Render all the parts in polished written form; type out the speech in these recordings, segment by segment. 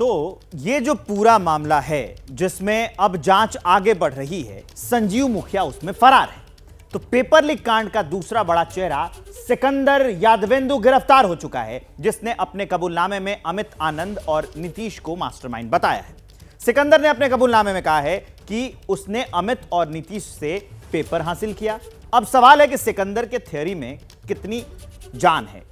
तो ये जो पूरा मामला है जिसमें अब जांच आगे बढ़ रही है, संजीव मुखिया उसमें फरार है। तो पेपर लीक कांड का दूसरा बड़ा चेहरा सिकंदर यादवेंदु गिरफ्तार हो चुका है, जिसने अपने कबूलनामे में अमित आनंद और नीतीश को मास्टरमाइंड बताया है। सिकंदर ने अपने कबूलनामे में कहा है कि उसने अमित और नीतीश से पेपर हासिल किया। अब सवाल है कि सिकंदर के थ्योरी में कितनी जान है,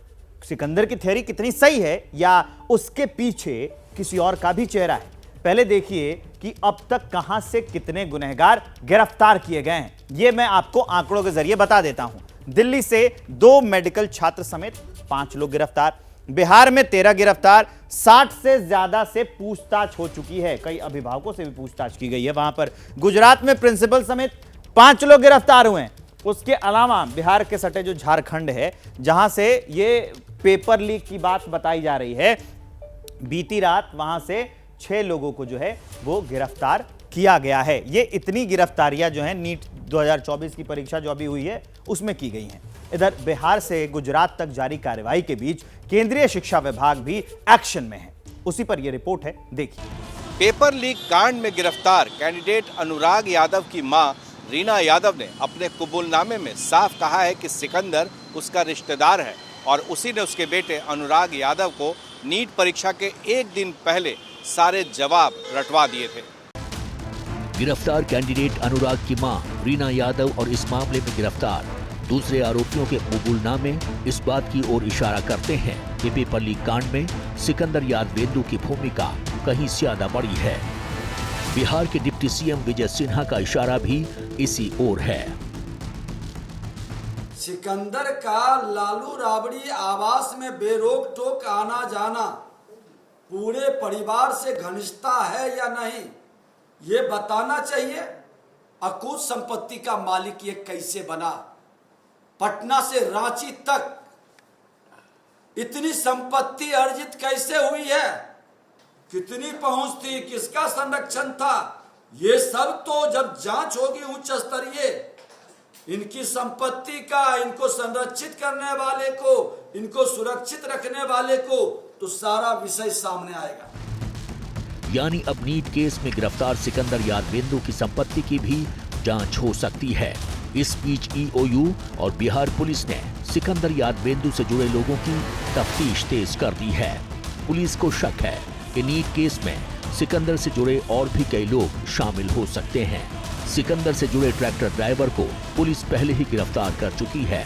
सिकंदर की थ्योरी कितनी सही है, या उसके पीछे किसी और का भी चेहरा है। पहले देखिए कि अब तक कहां से कितने गुनहगार गिरफ्तार किए गए हैं, यह मैं आपको आंकड़ों के जरिए बता देता हूं। दिल्ली से 2 मेडिकल छात्र समेत 5 लोग गिरफ्तार, बिहार में 13 गिरफ्तार, 60 से ज्यादा से पूछताछ हो चुकी है, कई अभिभावकों से भी पूछताछ की गई है वहां पर। गुजरात में प्रिंसिपल समेत 5 लोग गिरफ्तार हुए हैं। उसके अलावा बिहार के सटे जो झारखंड है, जहां से ये पेपर लीक की बात बताई जा रही है, बीती रात वहां से 6 लोगों को जो है वो गिरफ्तार किया गया है। ये इतनी गिरफ्तारियां जो हैं नीट 2024 की परीक्षा जो अभी हुई है उसमें की गई हैं। इधर बिहार से गुजरात तक जारी कार्रवाई के बीच केंद्रीय शिक्षा विभाग भी एक्शन में है। उसी पर यह रिपोर्ट है, देखिए। पेपर लीक कांड में गिरफ्तार कैंडिडेट अनुराग यादव की मां रीना यादव ने अपने कबूलनामे में साफ कहा है कि सिकंदर उसका रिश्तेदार है और उसी ने उसके बेटे अनुराग यादव को नीट परीक्षा के एक दिन पहले सारे जवाब रटवा दिए थे। गिरफ्तार कैंडिडेट अनुराग की मां रीना यादव और इस मामले में गिरफ्तार दूसरे आरोपियों के कबूलनामे इस बात की ओर इशारा करते हैं कि पेपर लीक कांड में सिकंदर यादवेंदु की भूमिका कहीं ज्यादा बड़ी है। बिहार के डिप्टी सीएम विजय सिन्हा का इशारा भी इसी ओर है। सिकंदर का लालू राबड़ी आवास में बेरोक टोक आना जाना पूरे परिवार से घनिष्ठता है या नहीं, ये बताना चाहिए। अकूत संपत्ति का मालिक ये कैसे बना? पटना से रांची तक इतनी संपत्ति अर्जित कैसे हुई है? कितनी पहुंच थी? किसका संरक्षण था? ये सब तो जब जांच होगी उच्च स्तरीय, इनकी संपत्ति का, इनको संरक्षित करने वाले को, इनको सुरक्षित रखने वाले को, तो सारा विषय सामने आएगा। यानी अब नीट केस में गिरफ्तार सिकंदर यादवेंदु की संपत्ति की भी जांच हो सकती है। इस बीच ईओयू और बिहार पुलिस ने सिकंदर यादवेंदु से जुड़े लोगों की तफ्तीश तेज कर दी है। पुलिस को शक है कि नीट केस में सिकंदर से जुड़े और भी कई लोग शामिल हो सकते हैं। सिकंदर से जुड़े ट्रैक्टर ड्राइवर को पुलिस पहले ही गिरफ्तार कर चुकी है।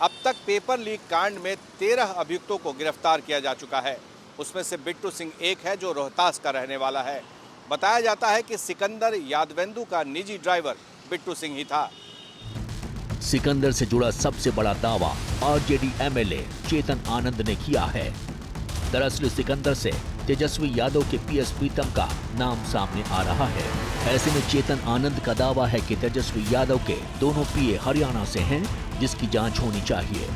अब तक पेपर लीक कांड में 13 अभियुक्तों को गिरफ्तार किया जा चुका है। उसमें से बिट्टू सिंह एक है जो रोहतास का रहने वाला है। बताया जाता है कि सिकंदर यादवेंदु का निजी ड्राइवर बिट्टू सिंह ही था। सिकंदर से जुड़ा सबसे बड़ा दावा आरजेडी एमएलए चेतन आनंद ने किया है। दरअसल सिकंदर से तेजस्वी यादव के पीएस प्रीतम का नाम सामने आ रहा है। ऐसे में चेतन आनंद का दावा है कि तेजस्वी यादव के दोनों पीए हरियाणा से हैं, जिसकी जांच होनी चाहिए।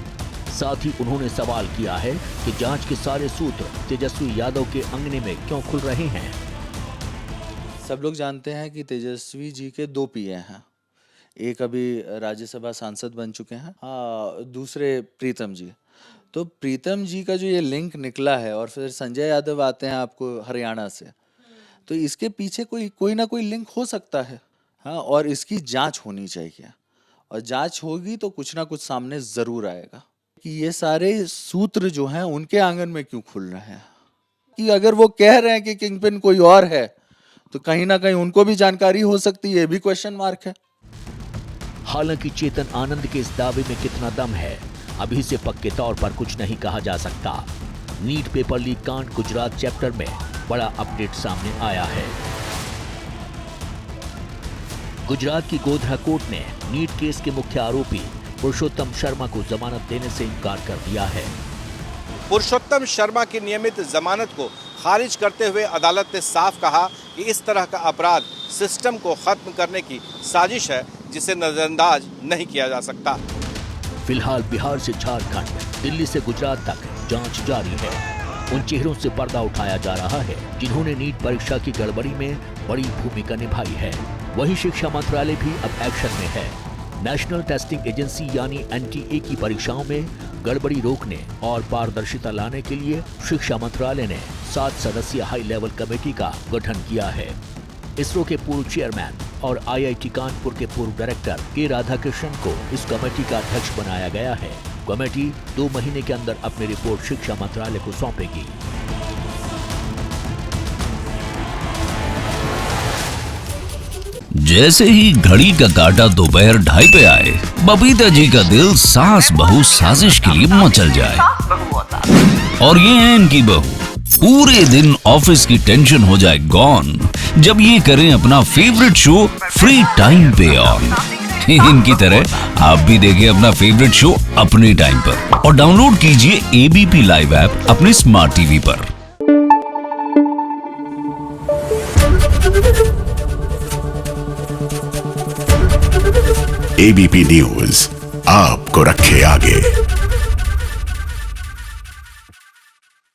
साथ ही उन्होंने सवाल किया है कि जांच के सारे सूत्र तेजस्वी यादव के अंगने में क्यों खुल रहे हैं। सब लोग जानते हैं कि तेजस्वी जी के 2 पीए हैं। एक अभी राज्यसभा सांसद बन चुके हैं, दूसरे प्रीतम जी। तो प्रीतम जी का जो ये लिंक निकला है और फिर संजय यादव आते हैं आपको हरियाणा से, तो इसके पीछे कोई ना कोई लिंक हो सकता है। हाँ, और इसकी जांच होनी चाहिए, और जांच होगी तो कुछ ना कुछ सामने जरूर आएगा कि ये सारे सूत्र जो हैं उनके आंगन में क्यों खुल रहे हैं। कि अगर वो कह रहे हैं कि किंगपिन कोई और है, तो कहीं ना कहीं उनको भी जानकारी हो सकती है, ये भी क्वेश्चन मार्क है। हालांकि चेतन आनंद के इस दावे में कितना दम है, अभी से पक्के तौर पर कुछ नहीं कहा जा सकता। नीट पेपर लीक कांड गुजरात चैप्टर में बड़ा अपडेट सामने आया है। गुजरात की गोधरा कोर्ट ने नीट केस के मुख्य आरोपी पुरुषोत्तम शर्मा को जमानत देने से इनकार कर दिया है। पुरुषोत्तम शर्मा की नियमित जमानत को खारिज करते हुए अदालत ने साफ कहा कि इस तरह का अपराध सिस्टम को खत्म करने की साजिश है, जिसे नजरअंदाज नहीं किया जा सकता। फिलहाल बिहार से झारखंड, दिल्ली से गुजरात तक जांच जारी है। उन चेहरों से पर्दा उठाया जा रहा है जिन्होंने नीट परीक्षा की गड़बड़ी में बड़ी भूमिका निभाई है। वहीं शिक्षा मंत्रालय भी अब एक्शन में है। नेशनल टेस्टिंग एजेंसी यानी एनटीए की परीक्षाओं में गड़बड़ी रोकने और पारदर्शिता लाने के लिए शिक्षा मंत्रालय ने 7 सदस्यीय हाई लेवल कमेटी का गठन किया है। इसरो के पूर्व चेयरमैन और IIT कानपुर के पूर्व डायरेक्टर के राधाकृष्णन को इस कमेटी का अध्यक्ष बनाया गया है। कमेटी 2 महीने के अंदर अपनी रिपोर्ट शिक्षा मंत्रालय को सौंपेगी। जैसे ही घड़ी का काटा दोपहर 2:30 पे आए, बबीता जी का दिल सास बहू साजिश के लिए मचल जाए। और ये है इनकी बहू, पूरे दिन ऑफिस की टेंशन हो जाए गॉन जब ये करें अपना फेवरेट शो फ्री टाइम पे ऑन। इनकी तरह आप भी देखें अपना फेवरेट शो अपने टाइम पर और डाउनलोड कीजिए ABP लाइव ऐप अपने स्मार्ट टीवी पर। ABP न्यूज आपको रखे आगे।